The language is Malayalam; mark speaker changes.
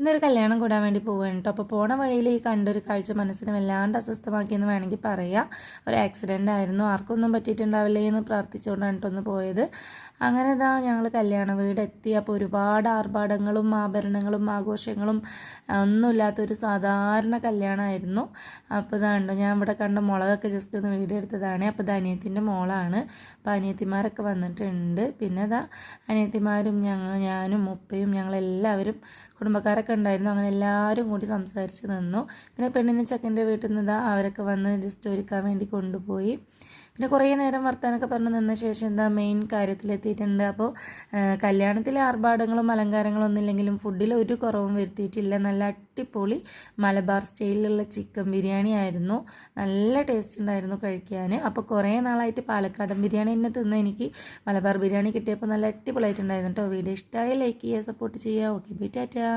Speaker 1: ഇന്നൊരു കല്യാണം കൂടാൻ വേണ്ടി പോവുകയാണ് കേട്ടോ. അപ്പോൾ പോണ വഴിയിൽ ഈ കണ്ടൊരു കാഴ്ച മനസ്സിനെ വല്ലാണ്ട് അസ്വസ്ഥമാക്കിയെന്ന് വേണമെങ്കിൽ പറയാം. ഒരു ആക്സിഡൻ്റ് ആയിരുന്നു, ആർക്കൊന്നും പറ്റിയിട്ടുണ്ടാവില്ലേ എന്ന് പ്രാർത്ഥിച്ചുകൊണ്ടാണ് കേട്ടോ ഒന്ന് പോയത്. അങ്ങനെ ഞങ്ങൾ കല്യാണ വീട് എത്തി. അപ്പോൾ ഒരുപാട് ആർഭാടങ്ങളും ആഭരണങ്ങളും ആഘോഷങ്ങളും ഒന്നുമില്ലാത്തൊരു സാധാരണ കല്യാണമായിരുന്നു. അപ്പോൾ ഇതാണ്ടോ ഞാൻ ഇവിടെ കണ്ട മുളകൊക്കെ ജസ്റ്റ് ഒന്ന് വീഡിയോ എടുത്തതാണ്. അപ്പോൾ ഇത് അനിയത്തിൻ്റെ മോളാണ്. അപ്പോൾ അനിയത്തിമാരൊക്കെ വന്നിട്ടുണ്ട്. പിന്നെ അനിയത്തിമാരും ഞാനും ഉപ്പയും ഞങ്ങളെല്ലാവരും കുടുംബക്കാരൊക്കെ ഉണ്ടായിരുന്നു. അങ്ങനെ എല്ലാവരും കൂടി സംസാരിച്ച് നിന്നു. പിന്നെ പെണ്ണിൻ്റെ ചെക്കൻ്റെ വീട്ടിൽ നിന്ന് അവരൊക്കെ വന്ന് ജസ്റ്റ് ഒരുക്കാൻ വേണ്ടി കൊണ്ടുപോയി. പിന്നെ കുറേ നേരം വർത്താനൊക്കെ പറഞ്ഞ് നിന്ന ശേഷം മെയിൻ കാര്യത്തിലെത്തിയിട്ടുണ്ട്. അപ്പോൾ കല്യാണത്തിലെ ആർഭാടങ്ങളും അലങ്കാരങ്ങളും ഒന്നും ഇല്ലെങ്കിലും ഫുഡിൽ ഒരു കുറവും വരുത്തിയിട്ടില്ല. നല്ല അടിപൊളി മലബാർ സ്റ്റൈലിലുള്ള ചിക്കൻ ബിരിയാണി ആയിരുന്നു. നല്ല ടേസ്റ്റ് ഉണ്ടായിരുന്നു കഴിക്കാൻ. അപ്പോൾ കുറേ നാളായിട്ട് പാലക്കാടൻ ബിരിയാണി തന്നെ തിന്ന് എനിക്ക് മലബാർ ബിരിയാണി കിട്ടിയപ്പോൾ നല്ല അടിപൊളിയായിട്ടുണ്ടായിരുന്നു കേട്ടോ. വീഡിയോ ഇഷ്ടമായി ലൈക്ക് ചെയ്യുക, സപ്പോർട്ട് ചെയ്യുക. Okay bye, Tata.